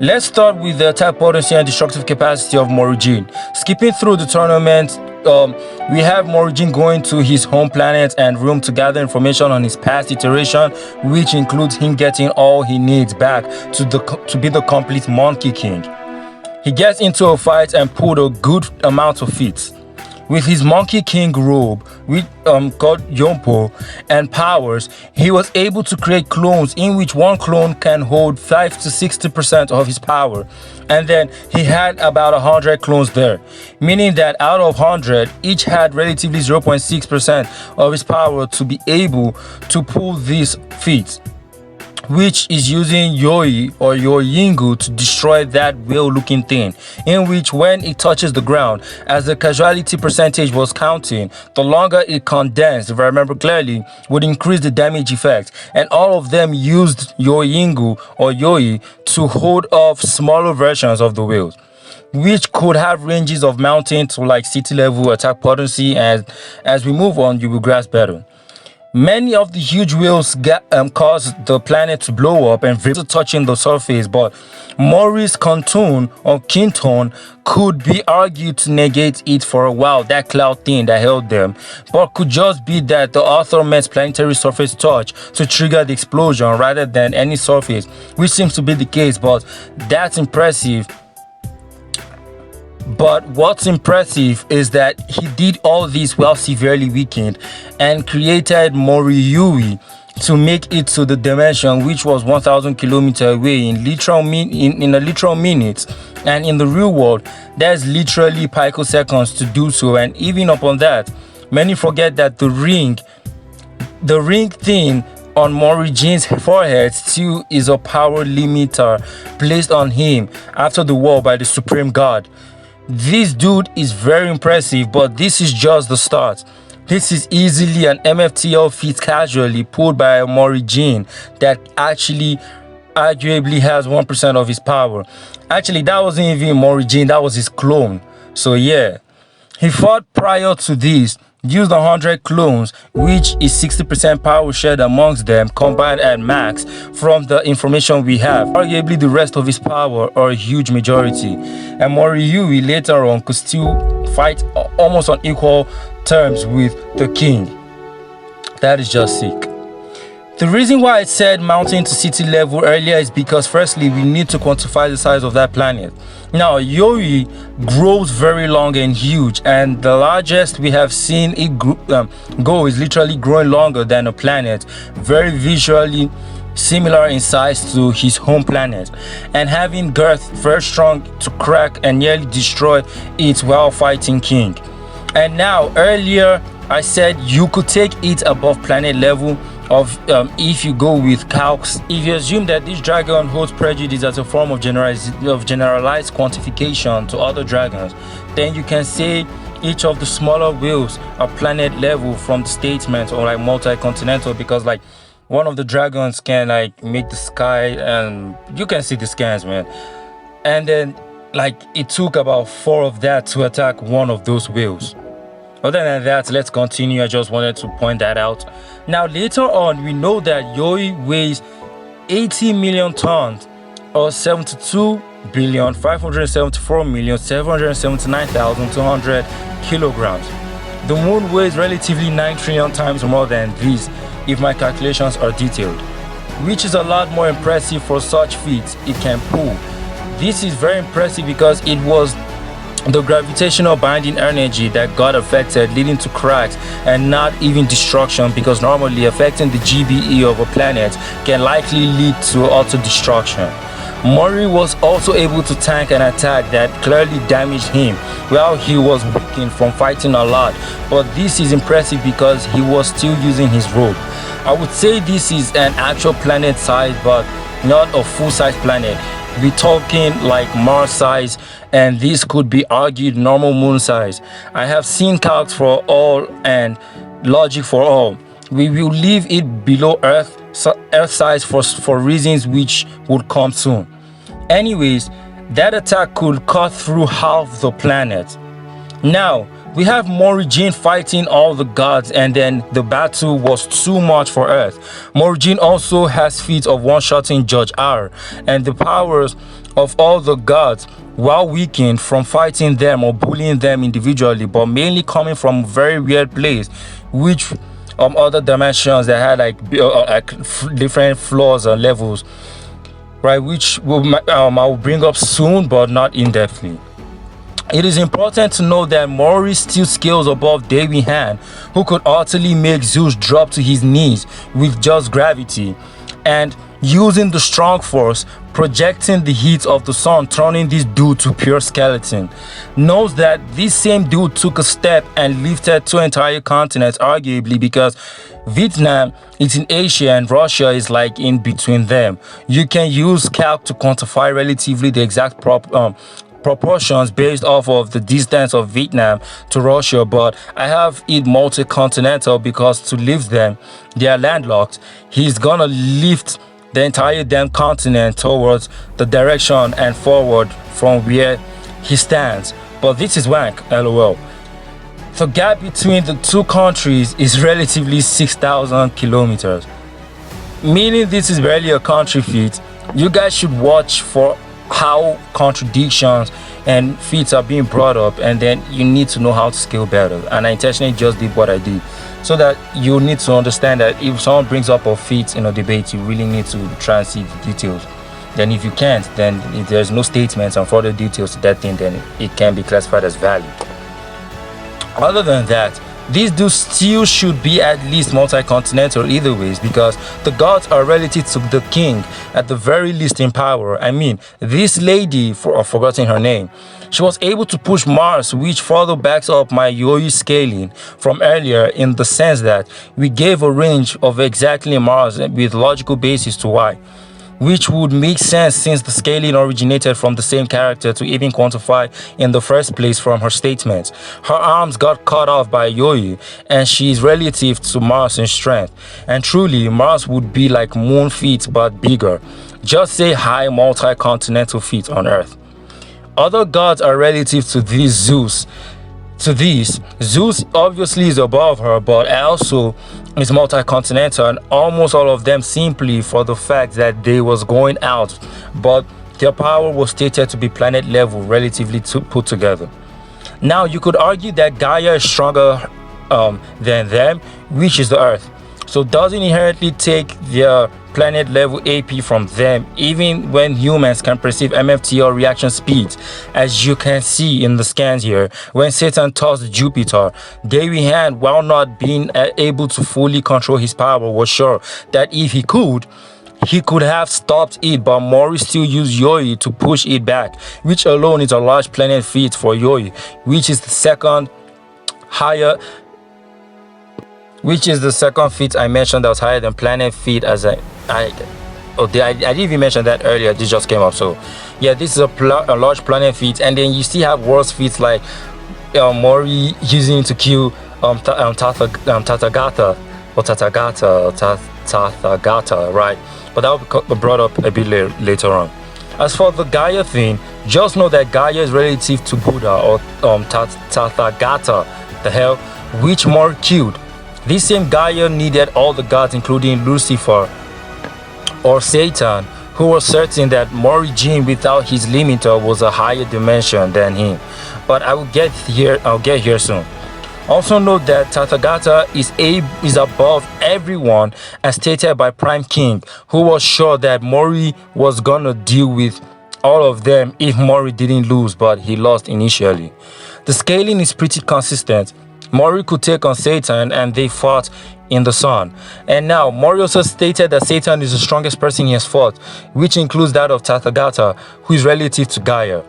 Let's start with the attack potency and destructive capacity of Mori Jin. Skipping through the tournament, we have Mori Jin going to his home planet and room to gather information on his past iteration, which includes him getting all he needs back to be the complete Monkey King. He gets into a fight and pulled a good amount of feats. With his Monkey King robe, called Yompo, and powers, he was able to create clones in which one clone can hold 5 to 60% of his power. And then he had about 100 clones there, meaning that out of 100, each had relatively 0.6% of his power to be able to pull these feats, which is using Yoi or Yoyingu to destroy that whale-looking thing, in which when it touches the ground, as the casualty percentage was counting, the longer it condensed, if I remember clearly, would increase the damage effect, and all of them used Yoyingu or Yoi to hold off smaller versions of the whales, which could have ranges of mountain to like city level attack potency, and as we move on, you will grasp better. Many of the huge whales caused the planet to blow up and vapor touching the surface, but Mori's Contoon or Kinton could be argued to negate it for a while, that cloud thing that held them, but could just be that the author meant planetary surface touch to trigger the explosion rather than any surface, which seems to be the case, but that's impressive. But what's impressive is that he did all this while severely weakened and created Moriyui to make it to the dimension which was 1,000 kilometers away in a literal minute, and in the real world there's literally picoseconds to do so. And even upon that, many forget that the ring thing on Mori Jin's forehead still is a power limiter placed on him after the war by the Supreme God. This dude is very impressive, but this is just the start. This is easily an MFTL feat casually pulled by a Mori Jin that actually arguably has 1% of his power. Actually, that wasn't even Mori Jin, that was his clone. So yeah, he fought prior to this, used 100 clones, which is 60% power shared amongst them combined at max from the information we have. Arguably the rest of his power, or a huge majority. And Moriyui later on could still fight almost on equal terms with the king. That is just sick. The reason why I said mountain to city level earlier is because firstly, we need to quantify the size of that planet. Now, Yoi grows very long and huge, and the largest we have seen it go is literally growing longer than a planet, very visually similar in size to his home planet, and having girth very strong to crack and nearly destroy it while fighting King. And now, earlier I said you could take it above planet level of if you go with calcs. If you assume that this dragon holds prejudice as a form of generalized quantification to other dragons, then you can say each of the smaller whales are planet level from the statement, or like multi-continental, because like one of the dragons can like make the sky and you can see the scans, man. And then like it took about 4 of that to attack one of those whales. Other than that, let's continue. I just wanted to point that out. Now, later on, we know that Yoi weighs 80 million tons, or 72,574,779,200 kilograms. The moon weighs relatively 9 trillion times more than this, if my calculations are detailed, which is a lot more impressive for such feats it can pull. This is very impressive because it was the gravitational binding energy that got affected, leading to cracks and not even destruction, because normally affecting the GBE of a planet can likely lead to auto destruction. Mori was also able to tank an attack that clearly damaged him while he was weakened from fighting a lot, but this is impressive because he was still using his robe. I would say this is an actual planet size, but not a full-size planet. We're talking like Mars size, and this could be argued normal moon size. I have seen calcs for all and logic for all. We will leave it below Earth size for reasons which would come soon. Anyways, that attack could cut through half the planet. Now, We have Mori Jin fighting all the gods, and then the battle was too much for Earth. Mori Jin also has feats of one-shotting Judge R, and the powers of all the gods, while weakened from fighting them or bullying them individually, but mainly coming from a very weird place, which other dimensions that had different floors and levels, right? Which I will bring up soon, but not in depthly. It is important to know that Mori still scales above Daewi-Han, who could utterly make Zeus drop to his knees with just gravity, and using the strong force, projecting the heat of the sun, turning this dude to pure skeleton. Knows that this same dude took a step and lifted two entire continents, arguably because Vietnam is in Asia and Russia is like in between them. You can use calc to quantify relatively the exact proportions based off of the distance of Vietnam to Russia, but I have it multi-continental because to lift them, they are landlocked. He's gonna lift the entire damn continent towards the direction and forward from where he stands. But this is wank, lol. The gap between the two countries is relatively 6,000 kilometers, meaning this is barely a country feat. You guys should watch for how contradictions and feats are being brought up, and then you need to know how to scale better. And I intentionally just did what I did so that you need to understand that if someone brings up a feat in a debate, you really need to try and see the details. Then if you can't, then if there's no statements and further details to that thing, then it can be classified as valid. Other than that, these dudes still should be at least multi-continental either ways, because the gods are relative to the king, at the very least in power. I mean, this lady, I've forgotten her name, she was able to push Mars, which further backs up my Yoi scaling from earlier, in the sense that we gave a range of exactly Mars with logical basis to why, which would make sense since the scaling originated from the same character to even quantify in the first place from her statements. Her arms got cut off by Yoi, and she is relative to Mars in strength. And truly, Mars would be like moon feet but bigger. Just say high multi-continental feet on Earth. Other gods are relative to these Zeus. Zeus obviously is above her, but also is multi-continental, and almost all of them simply for the fact that they was going out, but their power was stated to be planet level relatively put together. Now you could argue that Gaia is stronger than them, which is the Earth, so doesn't inherently take their planet level AP from them, even when humans can perceive MFT or reaction speeds. As you can see in the scans here, when Satan tossed Jupiter, Daewi-Han, while not being able to fully control his power, was sure that if he could have stopped it, but Mori still used Yoi to push it back, which alone is a large planet feat for Yoi, which is the second feat I mentioned that was higher than planet feat. As I didn't even mention that earlier, this just came up. So yeah, this is a large planet feat, and then you still have worse feats like Mori using to kill Tathagata, right? But that will be brought up a bit later on. As for the Gaia thing, just know that Gaia is relative to Buddha or Tathagata, the hell, which Mori killed. This same Gaia needed all the gods, including Lucifer or Satan, who was certain that Morijin without his limiter was a higher dimension than him. But I'll get here soon. Also note that Tathagata is above everyone, as stated by Prime King, who was sure that Mori was gonna deal with all of them if Mori didn't lose, but he lost initially. The scaling is pretty consistent. Mori could take on Satan, and they fought in the sun. And now, Mori also stated that Satan is the strongest person he has fought, which includes that of Tathagata, who is relative to Gaia.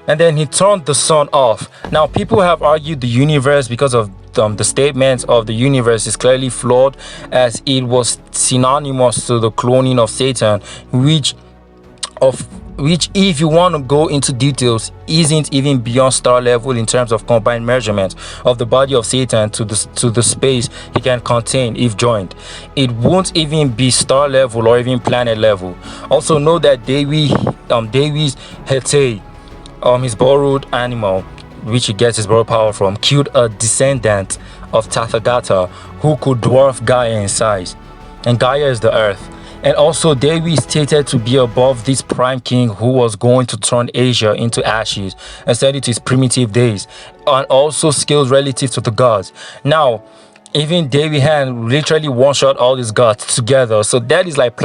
And then he turned the sun off. Now, people have argued the universe because of the statements of the universe is clearly flawed, as it was synonymous to the cloning of Satan, which if you want to go into details, isn't even beyond star level in terms of combined measurement of the body of Satan to the space he can contain if joined. It won't even be star level or even planet level. Also know that Daewi's Hete, his borrowed animal, which he gets his borrowed power from, killed a descendant of Tathagata who could dwarf Gaia in size. And Gaia is the earth. And also Dewi is stated to be above this prime king who was going to turn Asia into ashes and send it to its primitive days, and also skills relative to the gods. Now, even Daewi-Han literally one-shot all these gods together. So that is like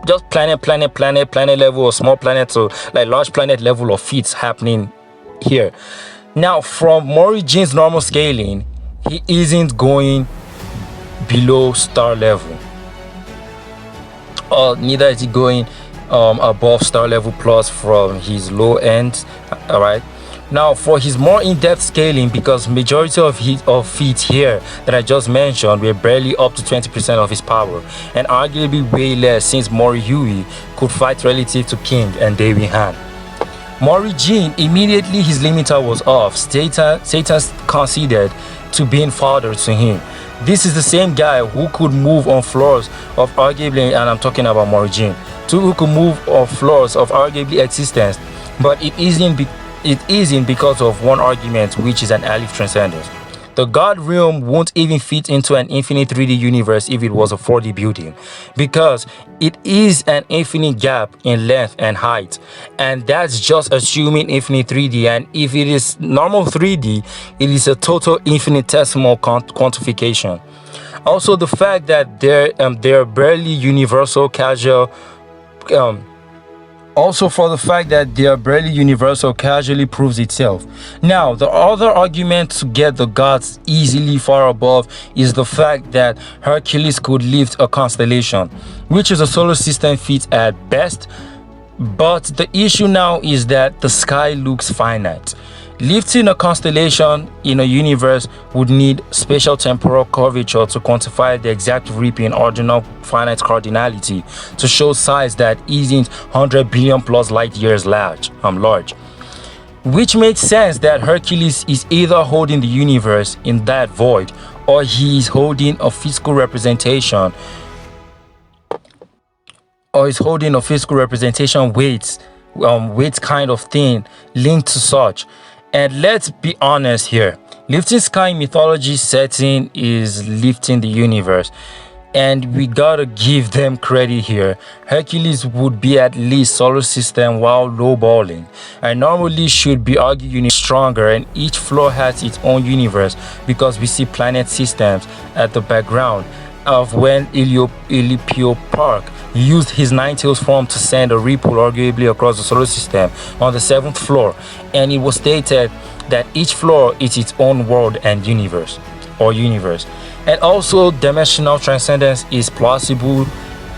just planet level or small planet to like large planet level of feats happening here. Now, from Mori Jin's normal scaling, he isn't going below star level. Neither is he going above star level plus from his low end. All right. Now, for his more in-depth scaling, because majority of feats here that I just mentioned were barely up to 20% of his power, and arguably way less since Mori could fight relative to King and Daewi-Han. Mori Jin, immediately his limiter was off. Satan conceded to being father to him. This is the same guy who could move on floors of arguably, and I'm talking about Mori Jin, who could move on floors of arguably existence, but it isn't because of one argument, which is an Alif transcendence. The God realm won't even fit into an infinite 3D universe if it was a 4D building, because it is an infinite gap in length and height, and that's just assuming infinite 3D. And if it is normal 3D, it is a total infinitesimal quantification. Also, the fact that they're barely universal casual. Also, for the fact that they are barely universal casually proves itself. Now, the other argument to get the gods easily far above is the fact that Hercules could lift a constellation, which is a solar system feat at best. But the issue now is that the sky looks finite. Lifting a constellation in a universe would need spatial temporal curvature to quantify the exact rip in ordinal finite cardinality to show size that isn't 100 billion plus light years large. Which makes sense that Hercules is either holding the universe in that void, or he is holding a physical representation, weights kind of thing linked to such. And let's be honest here, lifting sky in mythology setting is lifting the universe, and we gotta give them credit here. Hercules would be at least solar system while lowballing, and normally should be argued stronger, and each floor has its own universe because we see planet systems at the background of when Ilipio Park used his nine-tails form to send a ripple arguably across the solar system on the 7th floor, and it was stated that each floor is its own world and universe. And also dimensional transcendence is plausible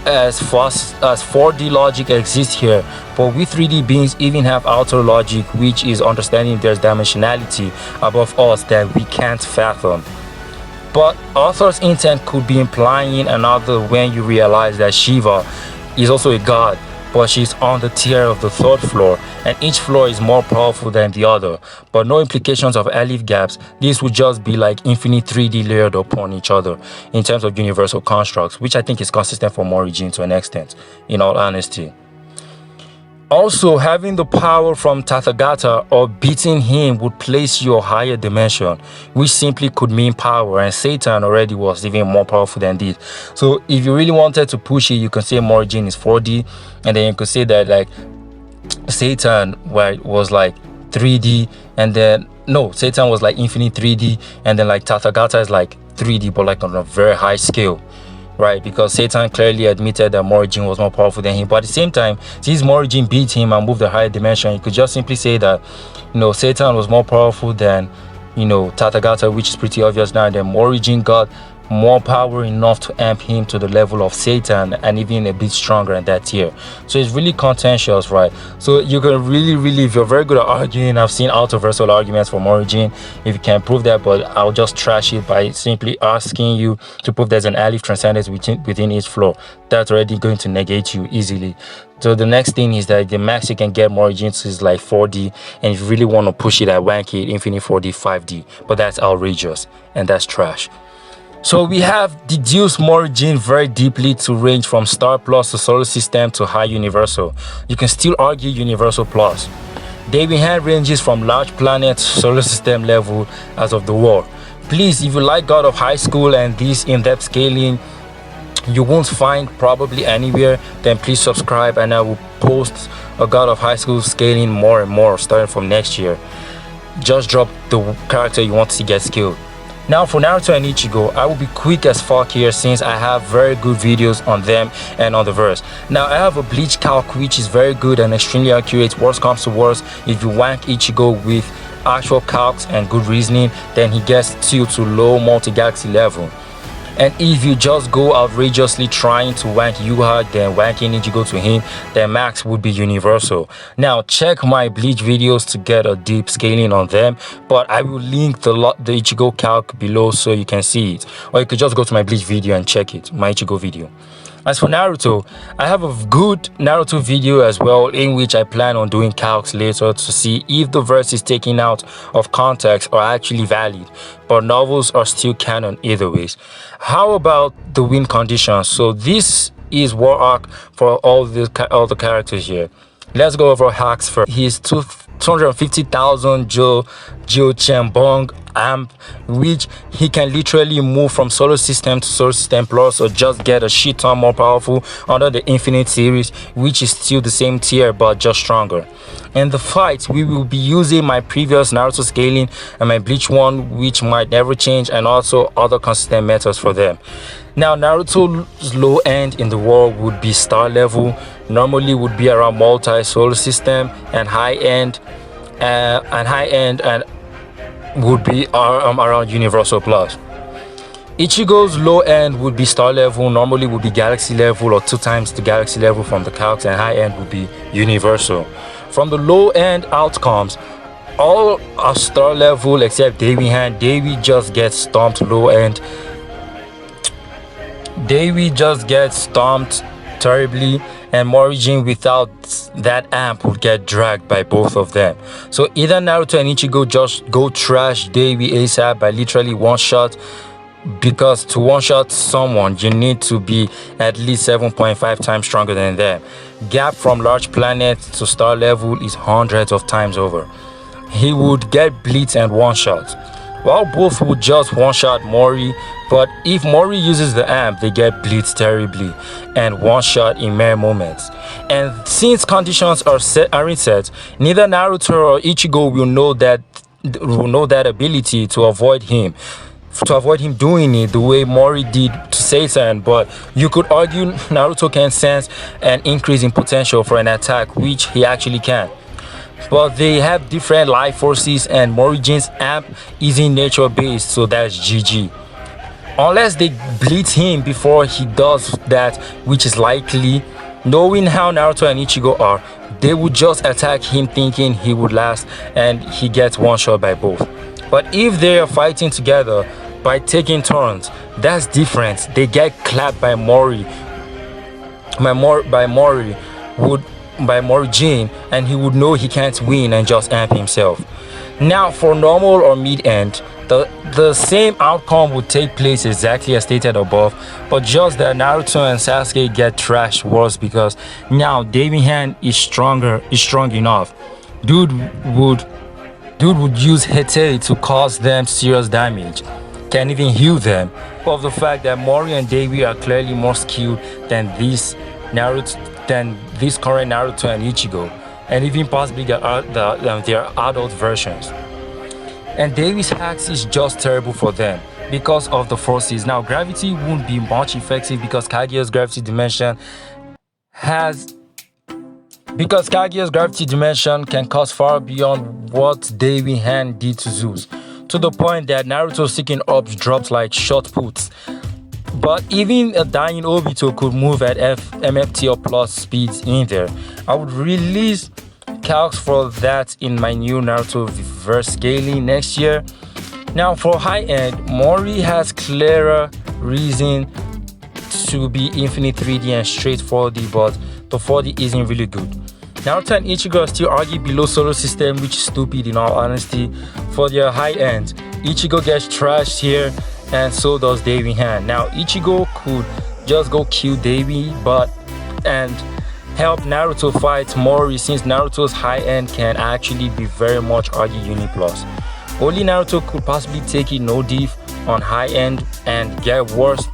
as 4D logic exists here, but we 3D beings even have outer logic, which is understanding there's dimensionality above us that we can't fathom. But author's intent could be implying another when you realize that Shiva is also a god, but she's on the tier of the 3rd floor, and each floor is more powerful than the other, but no implications of Alif gaps. This would just be like infinite 3D layered upon each other in terms of universal constructs, which I think is consistent for Mori Jin to an extent, in all honesty. Also, having the power from Tathagata or beating him would place you a higher dimension, which simply could mean power, and Satan already was even more powerful than this. So if you really wanted to push it, you can say Mori Jin is 4D, and then you could say that like Satan was like 3D, and then no, Satan was like infinite 3D, and then like Tathagata is like 3D, but like on a very high scale. Right, because Satan clearly admitted that Mori Jin was more powerful than him. But at the same time, since Mori Jin beat him and moved the higher dimension, you could just simply say that, Satan was more powerful than, Tathagata, which is pretty obvious now. And then Mori Jin got more power enough to amp him to the level of Satan, and even a bit stronger in that tier. So it's really contentious, right? So you can really, if you're very good at arguing, I've seen out-of-versal arguments for Mori Jin if you can prove that, but I'll just trash it by simply asking you to prove there's an Alif transcendence within each floor. That's already going to negate you easily. So the next thing is that the max you can get Mori Jin to is like 4D, and if you really want to push it, I wank it infinite 4D, 5D, but that's outrageous and that's trash. So we have deduced Mori Jin very deeply to range from Star Plus to Solar System to High Universal. You can still argue Universal Plus. Daewi-Han ranges from large planet solar system level as of the war. Please, if you like God of High School and this in-depth scaling you won't find probably anywhere, then please subscribe, and I will post a God of High School scaling more and more starting from next year. Just drop the character you want to get skilled. Now for Naruto and Ichigo, I will be quick as fuck here since I have very good videos on them and on the verse. Now I have a bleach calc which is very good and extremely accurate. Worst comes to worst, if you wank Ichigo with actual calcs and good reasoning, then he gets to low multi-galaxy level. And if you just go outrageously trying to wank Yuha, then wanking Ichigo to him, then max would be universal. Now check my bleach videos to get a deep scaling on them, but I will link the Ichigo calc below so you can see it, or you could just go to my bleach video and check it, my Ichigo video. As for Naruto, I have a good Naruto video as well in which I plan on doing calcs later to see if the verses taken out of context are actually valid, but novels are still canon either ways. How about the win conditions? So this is war arc for all the characters here. Let's go over hacks first. He's 250,000 Jo Chembong amp, which he can literally move from solar system to solar system plus, or just get a shit ton more powerful under the Infinite series, which is still the same tier but just stronger. In the fight, we will be using my previous Naruto scaling and my bleach one, which might never change, and also other consistent methods for them. Now Naruto's low end in the war would be star level, normally would be around multi solar system, and high end and would be around universal plus. Ichigo's low end would be star level, normally would be galaxy level or 2 times the galaxy level from the calcs, and high end would be universal. From the low end outcomes, all are star level except Daewi-Han. Daewi just gets stomped low end. Daewi just gets stomped terribly, and Mori Jin without that amp would get dragged by both of them. So either Naruto and Ichigo just go trash Daewi ASAP by literally one shot, because to one shot someone you need to be at least 7.5 times stronger than them. Gap from large planet to star level is hundreds of times over. He would get blitz and one shot, while both would just one shot Mori, but if Mori uses the amp they get blitz terribly and one shot in mere moments. And since conditions aren't set, neither Naruto or Ichigo will know that ability to avoid him doing it the way Mori did to Satan. But you could argue Naruto can sense an increase in potential for an attack, which he actually can. But they have different life forces, and Morijin's amp isn't nature based, so that's GG. Unless they blitz him before he does that, which is likely. Knowing how Naruto and Ichigo are, they would just attack him thinking he would last, and he gets one shot by both. But if they are fighting together by taking turns, that's different. They get clapped by Mori Jin, and he would know he can't win and just amp himself. Now for normal or mid-end, the same outcome would take place exactly as stated above, but just that Naruto and Sasuke get trashed worse because now Daewi-Han is strong enough. Dude would use Hete to cause them serious damage, can't even heal them. Of the fact that Mori and Daewi are clearly more skilled than this current Naruto and Ichigo, and even possibly their adult versions. And Daewi's hacks is just terrible for them because of the forces. Now gravity won't be much effective because Kaguya's gravity dimension can cause far beyond what Daewi-Han did to Zeus, to the point that Naruto's seeking orbs dropped like shot puts. But even a dying Obito could move at MFT or plus speeds in there. I would release calcs for that in my new Naruto verse scaling next year. Now for high end, Mori has clearer reason to be infinite 3D and straight 4D, but the 4D isn't really good. Naruto and Ichigo are still argued below solar system, which is stupid in all honesty. For their high end, Ichigo gets trashed here, and so does Daewi-Han. Now Ichigo could just go kill Daewi, help Naruto fight Mori, since Naruto's high end can actually be very much RG Uni Plus. Only Naruto could possibly take it no diff on high end and get worse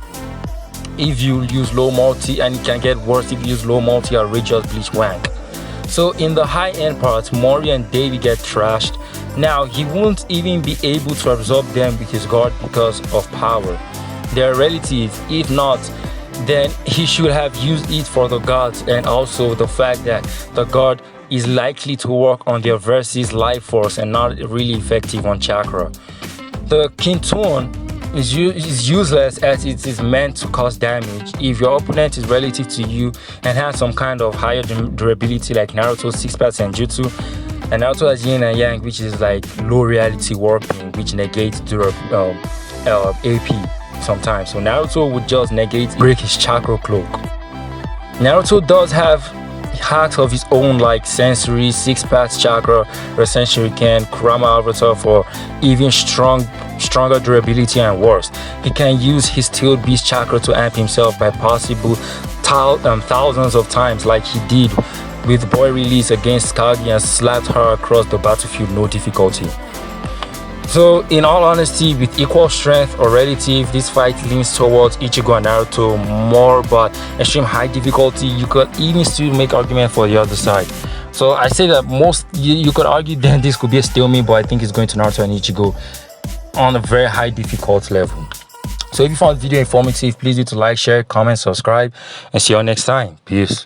if you use low multi, and it can get worse if you use low multi or just bleach wank. So in the high end part, Mori and Daewi get trashed. Now he won't even be able to absorb them with his guard because of power. They're relative. If not, then he should have used it for the gods, and also the fact that the god is likely to work on their versus life force and not really effective on chakra. The Kintun is useless as it is meant to cause damage. If your opponent is relative to you and has some kind of higher durability like Naruto's 6-part Senjutsu, and Naruto has Yin and Yang, which is like low reality warping, which negates AP sometimes. So Naruto would just break his chakra cloak. Naruto does have hacks of his own like sensory, 6-part chakra, Sensory Ken, Kurama Avatar for even stronger durability, and worse, he can use his Steel Beast chakra to amp himself by possible thousands of times, like he did with Boy Release against Kagi and slapped her across the battlefield no difficulty. So in all honesty, with equal strength or relative, this fight leans towards Ichigo and Naruto more, but extreme high difficulty, you could even still make argument for the other side. So I say that you could argue then this could be a stalemate, but I think it's going to Naruto and Ichigo on a very high difficult level. So if you found the video informative, please do to like, share, comment, subscribe, and see you all next time. Peace.